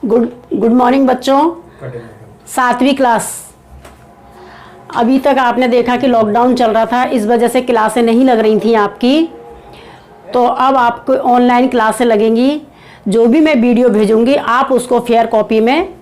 Good morning बच्चों। 7वीं class. अभी तक आपने देखा कि लॉकडाउन चल रहा था, इस वजह से क्लासें नहीं लग रही थी आपकी। तो अब आपको ऑनलाइन क्लासें लगेंगी। जो भी मैं वीडियो भेजूंगी आप उसको फेयर कॉपी में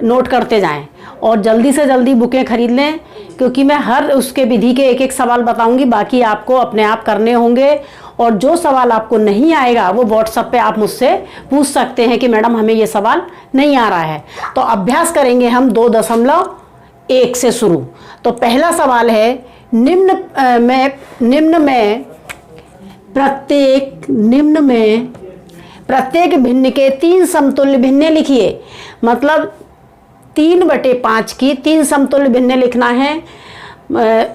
नोट करते जाएं और जल्दी से जल्दी बुकें खरीद लें, क्योंकि मैं हर उसके विधि के एक एक सवाल बताऊंगी। बाकी आपको अपने आप करने होंगे और जो सवाल आपको नहीं आएगा वो व्हाट्सएप पे आप मुझसे पूछ सकते हैं कि मैडम हमें ये सवाल नहीं आ रहा है। तो अभ्यास करेंगे हम 2.1 से शुरू। तो पहला सवाल है निम्न में प्रत्येक भिन्न के 3 समतुल्य भिन्नें लिखिए। मतलब 3/5 की 3 समतुल्य भिन्नें लिखना है।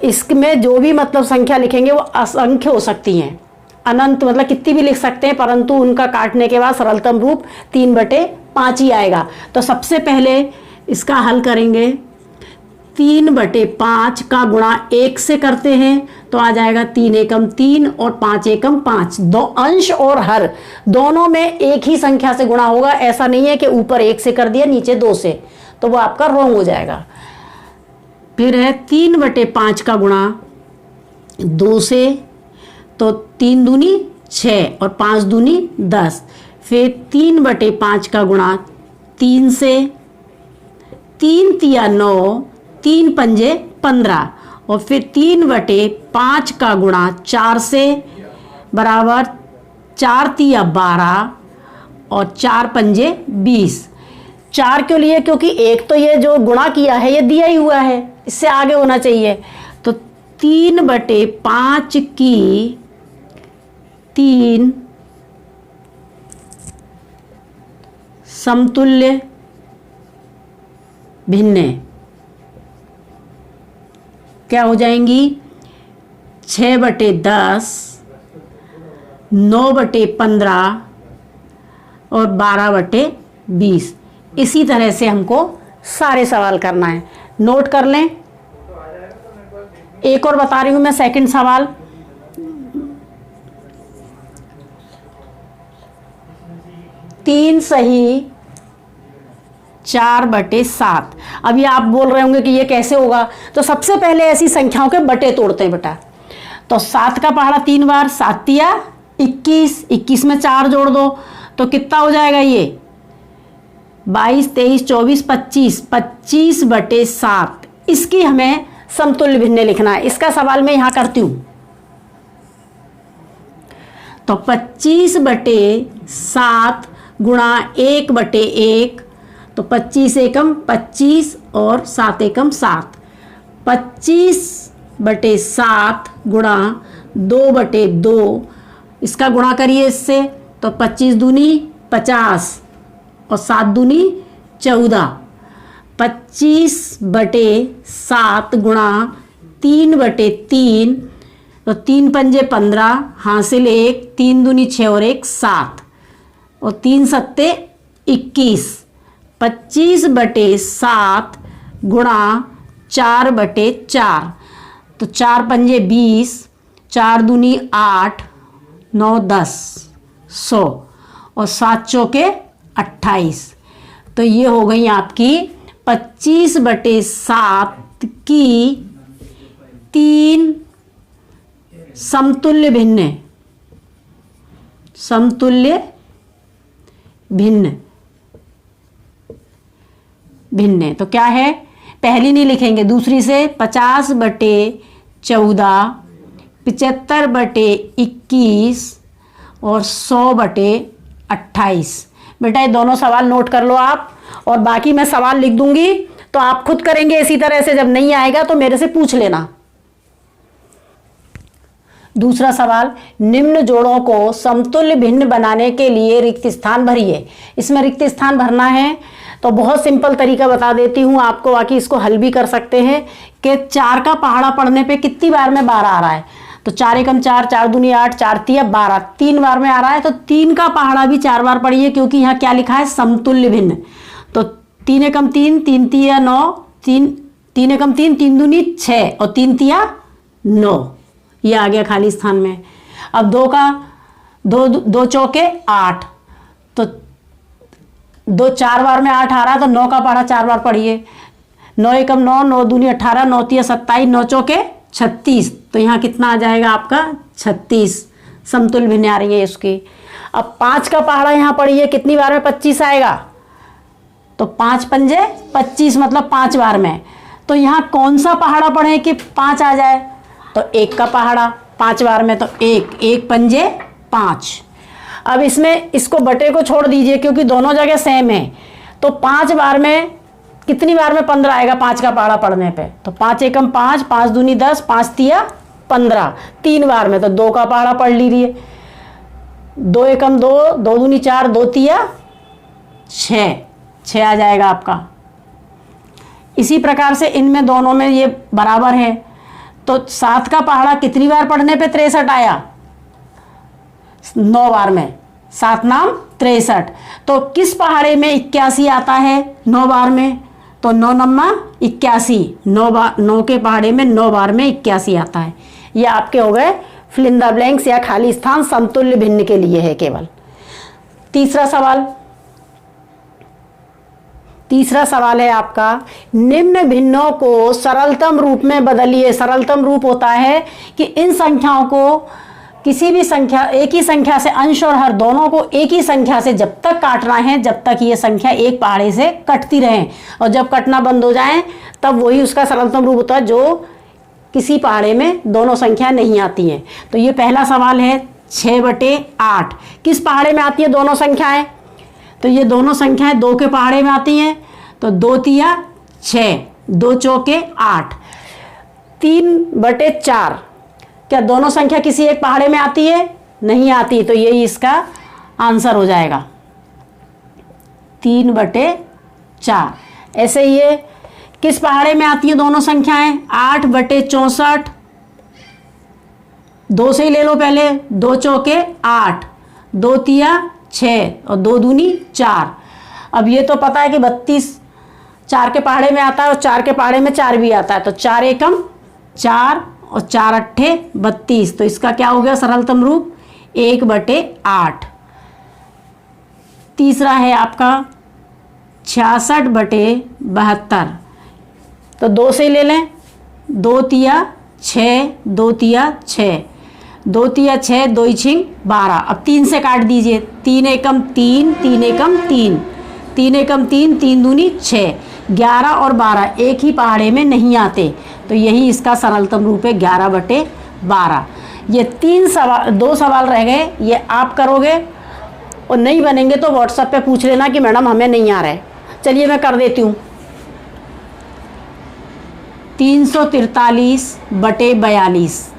इसमें जो भी मतलब संख्या लिखेंगे वो असंख्य हो सकती हैं, अनंत मतलब कितनी भी लिख सकते हैं, परंतु उनका काटने के बाद सरलतम रूप 3/5 ही आएगा। तो सबसे पहले इसका हल करेंगे। 3/5 का गुणा 1 से करते हैं तो आ जाएगा 3 एकम 3 और 5 एकम 5। दो अंश और हर दोनों में एक ही संख्या से गुणा होगा। ऐसा नहीं है कि ऊपर 1 से कर दिया नीचे 2 से, तो वो आपका रॉन्ग हो जाएगा। फिर है 3/5 का गुणा 2 से, तो 3 दूनी 6 और 5 दूनी 10। फिर 3/5 का गुणा 3 से, 3 तिया 9, 3 पंजे 15। और फिर 3/5 का गुणा 4 से बराबर 4 तिया 12 और 4 पंजे 20। 4 क्यों लिए? क्योंकि एक तो ये जो गुणा किया है ये दिया ही हुआ है, इससे आगे होना चाहिए। तो 3/5 की 3 समतुल्य भिन्नें क्या हो जाएंगी? 6/10, 9/15 और 12/20। इसी तरह से हमको सारे सवाल करना है। नोट कर लें। एक और बता रही हूं मैं, सेकंड सवाल। तीन सही 4/7। अभी आप बोल रहे होंगे कि ये कैसे होगा। तो सबसे पहले ऐसी संख्याओं के बटे तोड़ते हैं बेटा। तो 7 का पहाड़ा 3 बार, 7 तिया 21, 21 में 4 जोड़ दो तो कितना हो जाएगा ये? 22, 23, 24, 25, 25/7। इसकी हमें समतुल्य भिन्नें लिखना है। इसका सवाल मैं यहां करती हूं। तो 25/7 गुणा 1/1, तो 25 एकम 25 और 7 एकम 7। 25/7 गुणा 2/2, इसका गुणा करिए इससे, तो 25 दूनी 50 और 7 दूनी 14। 25/7 गुणा 3/3, तो 3 पंजे 15, हासिल 1, 3 दूनी 6 और 1 7 और 3 सत्ते 21। 25/7 गुणा 4/4, तो 4 पंजे 20, 4 दूनी 8, 9 10 100 और 7 चौके 28। तो ये हो गई आपकी 25/7 की 3 समतुल्य भिन्न। तो क्या है? पहली नहीं लिखेंगे, दूसरी से 50/14, 75/21 और 100/28। बेटा ये दोनों सवाल नोट कर लो आप, और बाकी मैं सवाल लिख दूंगी तो आप खुद करेंगे इसी तरह से। जब नहीं आएगा तो मेरे से पूछ लेना। दूसरा सवाल, निम्न जोड़ों को समतुल्य भिन्न बनाने के लिए रिक्त स्थान भरिए। इसमें रिक्त स्थान भरना है तो बहुत सिंपल तरीका बता देती हूँ आपको, बाकी इसको हल भी कर सकते हैं कि 4 का पहाड़ा पढ़ने पे कितनी बार में 12 आ रहा है। तो 4 एकम 4, 4 दूनी 8, 4 तिया 12, 3 बार में आ रहा है। तो 3 का पहाड़ा भी 4 बार पढ़िए, क्योंकि यहाँ क्या लिखा है? समतुल्य भिन्न। तो 3 एकम 3, 3 तिया 9, 3 एकम 3, 3 दूनी 6 और 3 तिया 9। ये आ गया खाली स्थान में। अब 2 का 2 चौके 8, तो दो 4 बार में 8 आ रहा, तो 9 का पहाड़ा 4 बार पढ़िए। 9 एकम 9, 9 दूनी 18, 9 तिया 27, 9 चौके 36। तो यहाँ कितना आ जाएगा आपका 36। समतुल्य भिन्न आ रही है इसकी। अब 5 का पहाड़ा यहाँ पढ़िए, कितनी बार में 25 आएगा, तो 5 पंजे 25, मतलब 5 बार में। तो यहाँ कौन सा पहाड़ा पढ़े कि 5 आ जाए, तो 1 का पहाड़ा 5 बार में, तो 1 पंजे 5। अब इसमें इसको बटे को छोड़ दीजिए क्योंकि दोनों जगह सेम है। तो 5 बार में कितनी बार में 15 आएगा 5 का पहाड़ा पढ़ने पे, तो 5 एकम 5, 5 दूनी 10, 5 तिया 15, 3 बार में, तो 2 का पहाड़ा पढ़ लीजिए। 2 एकम 2, 2 दूनी 4, 2 तिया 6 आ जाएगा आपका। इसी प्रकार से इनमें दोनों में ये बराबर है। तो 7 का पहाड़ा कितनी बार पढ़ने पे 63 आया, 9 बार में, 7 नाम 63। तो किस पहाड़े में 81 आता है 9 बार में, तो 9 नम्मा 81, 9 के पहाड़े में 9 बार में 81 आता है। ये आपके हो गए फिल इन द ब्लैंक्स या खाली स्थान समतुल्य भिन्न के लिए है केवल। तीसरा सवाल है आपका, निम्न भिन्नों को सरलतम रूप में बदलिए। सरलतम रूप होता है कि इन संख्याओं को किसी भी संख्या, एक ही संख्या से अंश और हर दोनों को एक ही संख्या से जब तक काटना है जब तक ये संख्या एक पहाड़े से कटती रहे, और जब कटना बंद हो जाए तब वही उसका सरलतम रूप होता है जो किसी पहाड़े में दोनों संख्या नहीं आती हैं। तो ये पहला सवाल है 6/8 किस पहाड़े में आती है दोनों संख्याएं, तो ये दोनों संख्याएं 2 के पहाड़े में आती हैं। तो 2 तिया 6, 2 चौके 8, 3/4 क्या दोनों संख्या किसी एक पहाड़े में आती है, नहीं आती, तो यही इसका आंसर हो जाएगा 3/4। ऐसे ये किस पहाड़े में आती है दोनों संख्याएं, 8/64, 2 से ही ले लो पहले, 2 चौके 8, 2 तिया 6 और 2 दूनी 4। अब ये तो पता है कि 32 4 के पहाड़े में आता है और 4 के पहाड़े में 4 भी आता है, तो 4 एकम 4 और 4 अट्ठे 32। तो इसका क्या हो गया सरलतम रूप 1/8। तीसरा है आपका 66/72, तो 2 से ही ले लें, 2 तिया 6, 2 तिया 6, 2 तिया 6, 2 छिंग 12। अब 3 से काट दीजिए, 3 एकम 3, 3 एकम 3, 3 एकम 3, 3 दूनी 6, 11 और 12 एक ही पहाड़े में नहीं आते, तो यही इसका सरलतम रूप है 11/12। ये 2 सवाल रह गए, ये आप करोगे और नहीं बनेंगे तो व्हाट्सएप पे पूछ लेना कि मैडम हमें नहीं आ रहा है। चलिए मैं कर देती हूँ। 343/42,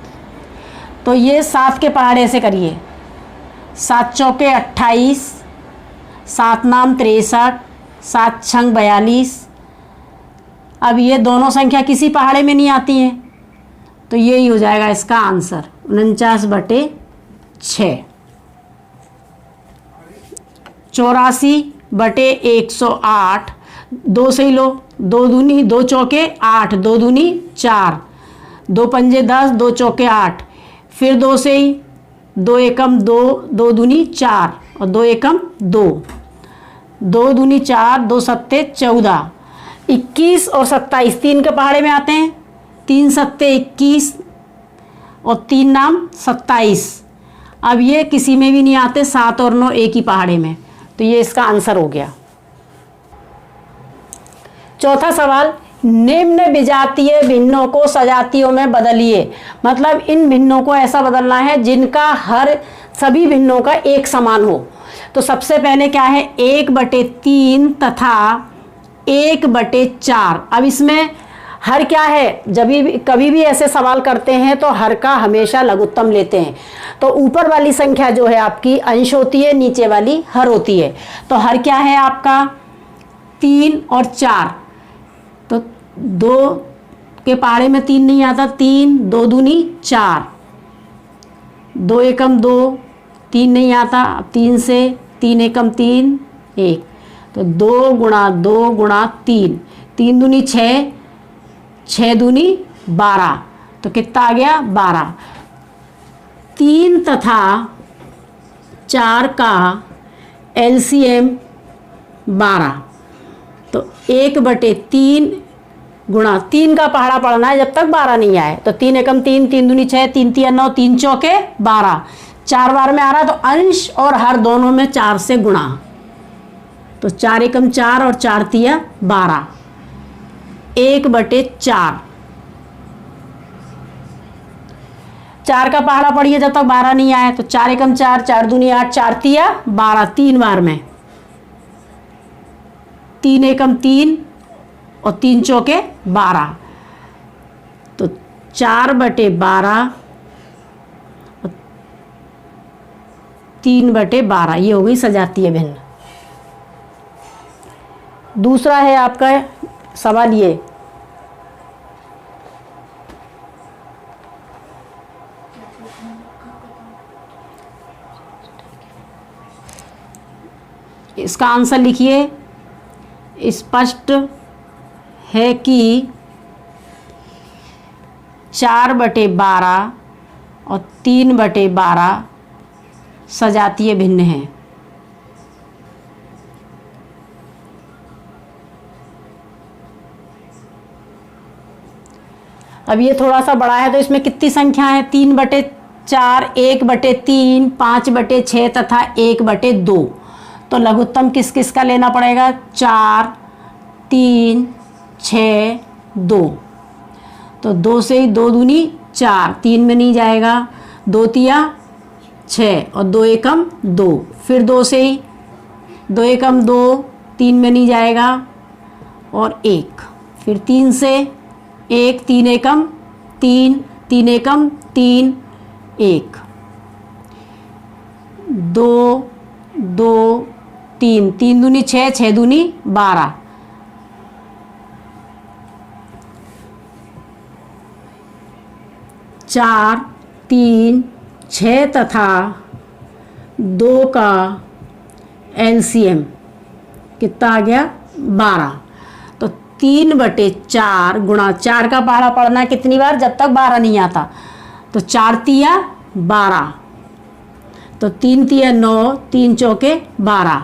तो ये 7 के पहाड़े से करिए, 7 चौके 28, 7 नाम 63, 7 छंग 42। अब ये दोनों संख्या किसी पहाड़े में नहीं आती हैं, तो यही हो जाएगा इसका आंसर 49/6। 84/108, 2 से ही लो, 2 दूनी 2 चौके 8, 2 दूनी 4, 2 पंजे 10, 2 चौके 8, फिर 2 से ही 2 एकम 2, 2 दूनी 4 और 2 एकम 2, 2 दूनी 4, 2 सत्ते 14, 21 और 27 3 के पहाड़े में आते हैं, 3 सत्ते 21 और 3 नाम 27। अब ये किसी में भी नहीं आते, 7 और 9 एक ही पहाड़े में, तो ये इसका आंसर हो गया। चौथा सवाल, निम्न विजातीय भिन्नों को सजातीयों में बदलिए। मतलब इन भिन्नों को ऐसा बदलना है जिनका हर सभी भिन्नों का एक समान हो। तो सबसे पहले क्या है 1/3 तथा 1/4। अब इसमें हर क्या है, जब भी कभी भी ऐसे सवाल करते हैं तो हर का हमेशा लघुत्तम लेते हैं। तो ऊपर वाली संख्या जो है आपकी अंश होती है, नीचे वाली हर होती है। तो हर क्या है आपका 3 और 4, तो 2 के पहाड़े में 3 नहीं आता, 3, 2 दूनी 4, 2 एकम 2, 3 नहीं आता, अब 3 से 3 एकम 3 1, तो 2 गुणा 2 गुणा 3, 3 दूनी 6, 6 दूनी 12, तो कितना आ गया 12। 3 तथा 4 का एलसीएम 12। तो 1/3 गुणा 3 का पहाड़ा पढ़ना है जब तक 12 नहीं आए। तो 3 एकम 3, 3 दूनी 6, 3 तिया 9, 3 चौके 12। 4 बार में आ रहा तो अंश और हर दोनों में 4 से गुणा। तो 4 एकम 4 और 4 तिया 12। 1/4। 4 का पहाड़ा पढ़िए जब तक 12 नहीं आए। तो 4 एकम 4, 4 दूनी 8, 4 तिया 12। 3 बार में 3 एकम 3 और 3 चौके 12। तो 4/12 और 3/12 ये हो गई सजातीय भिन्न। दूसरा है आपका सवाल ये, इसका आंसर लिखिए। स्पष्ट है कि 4/12 और 3/12 सजातीय भिन्न हैं। अब ये थोड़ा सा बड़ा है तो इसमें कितनी संख्या है? 3/4, 1/3, 5/6 तथा 1/2। तो लघुत्तम किस किस का लेना पड़ेगा? 4, 3, 6, 2। तो 2 से ही 2 दूनी 4, 3 में नहीं जाएगा। 2 तिया 6 और 2 एकम 2। फिर 2 से ही 2 एकम 2, 3 में नहीं जाएगा और 1। फिर 3 से 1, 3 एकम 3, 3 एकम 3, 1, 2, 2, 3, 3 दूनी 6, 6 दूनी 12। 4, 3, 6 तथा 2 का एलसीएम कितना आ गया? 12। तो 3/4 गुणा 4 का पहाड़ा पढ़ना है कितनी बार? जब तक 12 नहीं आता। तो 4 तिया 12। तो 3 तिया 9, 3 चौके 12।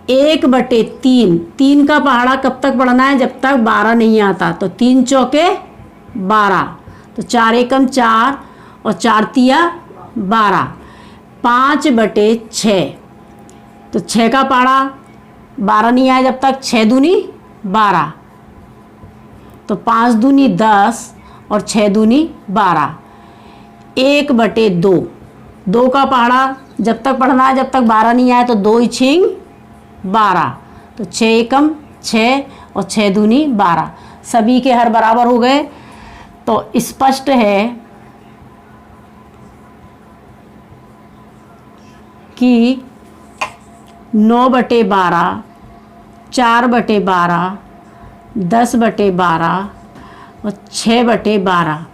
1/3, 3 का पहाड़ा कब तक पढ़ना है? जब तक 12 नहीं आता। तो 3 चौके 12। तो 4 एकम 4 और 4 तिया 12। 5/6। तो 6 का पहाड़ा 12 नहीं आया जब तक। 6 दूनी 12। तो 5 दूनी 10 और 6 दूनी 12। 1/2। 2 का पहाड़ा जब तक पढ़ना है जब तक 12 नहीं आया। तो 2 इछिंग 12। तो 6 एकम 6 और 6 दूनी 12। सभी के हर बराबर हो गए। तो स्पष्ट है कि 9/12, 4/12, 10/12 और 6/12।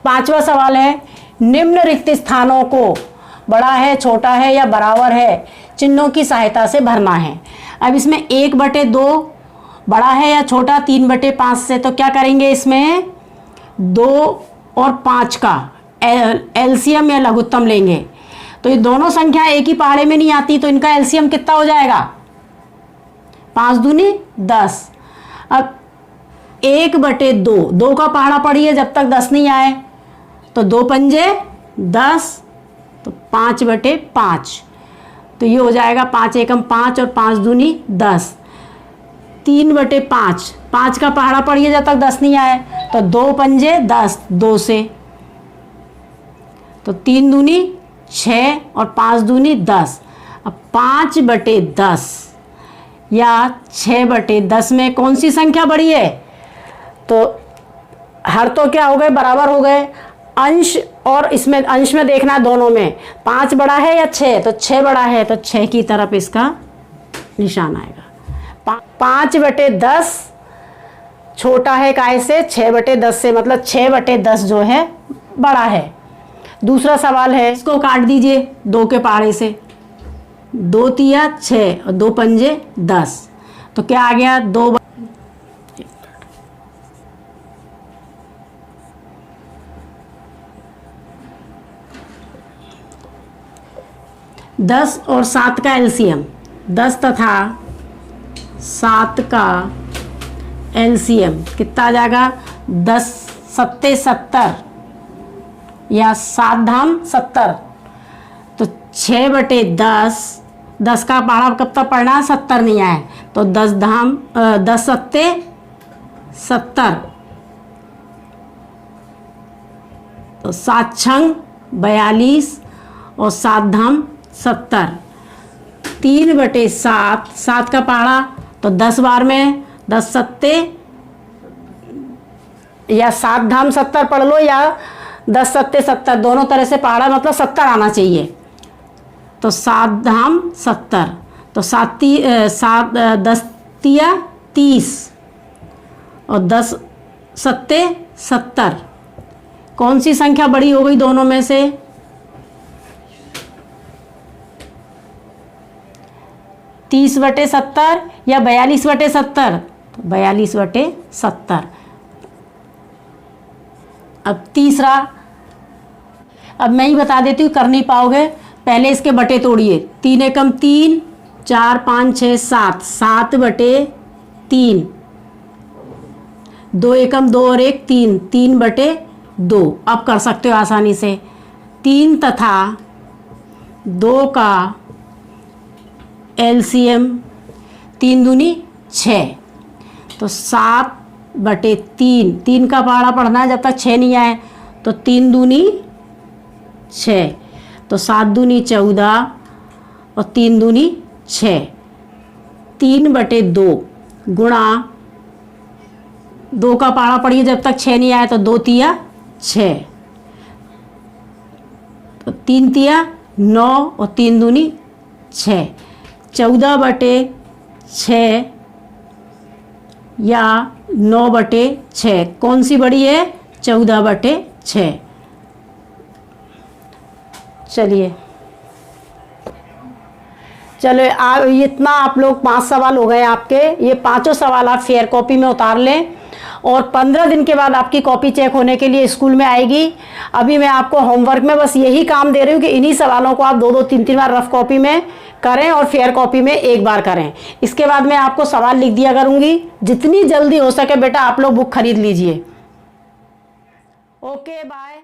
पांचवा सवाल है, निम्न रिक्त स्थानों को बड़ा है, छोटा है या बराबर है चिन्हों की सहायता से भरना है। अब इसमें 1/2 बड़ा है या छोटा 3/5 से। तो क्या करेंगे? इसमें 2 और 5 का एलसीएम या लघुत्तम लेंगे। तो ये दोनों संख्या एक ही पहाड़े में नहीं आती। तो इनका एलसीएम कितना हो जाएगा? 5 दूनी 10। अब 1/2, 2 का पहाड़ा पढ़िए जब तक 10 नहीं आए। तो 2 पंजे 10, तो 5/5। तो ये हो जाएगा 5 एकम 5 और 5 दूनी 10। 3/5, 5 का पहाड़ा पढ़िए जब तक 10 नहीं आए। तो 2 पंजे 10, 2 से। तो 3 दूनी 6 और 5 दूनी 10। अब 5/10 या 6/10 में कौन सी संख्या बड़ी है? तो हर तो क्या हो गए? बराबर हो गए। अंश और इसमें अंश में देखना दोनों में 5 बड़ा है या 6? तो 6 बड़ा है। तो 6 की तरफ इसका निशान आएगा। 5/10 छोटा है काय से? 6/10 से। मतलब 6/10 जो है बड़ा है। दूसरा सवाल है, इसको काट दीजिए 2 के पहाड़े से। 2 तिया 6 और 2 पंजे 10। तो क्या आ गया? 2 2 10 और 7 का एलसीएम, 10 तथा 7 का एलसीएम कितना आ जाएगा? 10 सत्ते 70 या 7 धाम 70, तो 6/10, 10 का पहाड़ा कब तक पढ़ना है? 70 नहीं आए, तो 10 सत्ते 70, तो 7 छंग 42 और 7 धाम 70, 3/7, 7 का पहाड़ा तो 10 बार में 10 सत्ते या 7 धाम 70 पढ़ लो या 10 सत्ते 70, दोनों तरह से पहाड़ा मतलब 70 आना चाहिए। तो 7 धाम 70, तो 10 तिया 30 और 10 सत्ते 70। कौन सी संख्या बड़ी हो गई दोनों में से? 30/70 या 42/70? 42/70। अब तीसरा, अब मैं ही बता देती हूँ, कर नहीं पाओगे, पहले इसके बटे तोड़िए। 3 एकम 3, 4 5 6 7, 7/3, 2 एकम 2 और 1 3, 3/2। अब कर सकते हो आसानी से। 3 तथा 2 का एलसीएम, 3 दूनी 6, तो 7/3, 3 का पहाड़ा पढ़ना है जब तक 6 नहीं आए, तो 3 दूनी 6, तो 7 दूनी 14 और 3 दूनी 6, 3/2 गुणा 2 का पहाड़ा पढ़िए जब तक 6 नहीं आया, तो 2 तिया 6, तो 3 तिया 9 और 3 दूनी 6, 14/6 या 9/6, कौन सी बड़ी है? 14/6। चलिए चलो इतना आप लोग 5 सवाल हो गए आपके। ये 5 सवाल आप फेयर कॉपी में उतार लें और 15 दिन के बाद आपकी कॉपी चेक होने के लिए स्कूल में आएगी। अभी मैं आपको होमवर्क में बस यही काम दे रही हूँ कि इन्हीं सवालों को आप 2-2 3-3 बार रफ कॉपी में करें और फेयर कॉपी में 1 बार करें। इसके बाद मैं आपको सवाल लिख दिया करूँगी। जितनी जल्दी हो सके बेटा आप लोग बुक खरीद लीजिए। Okay bye.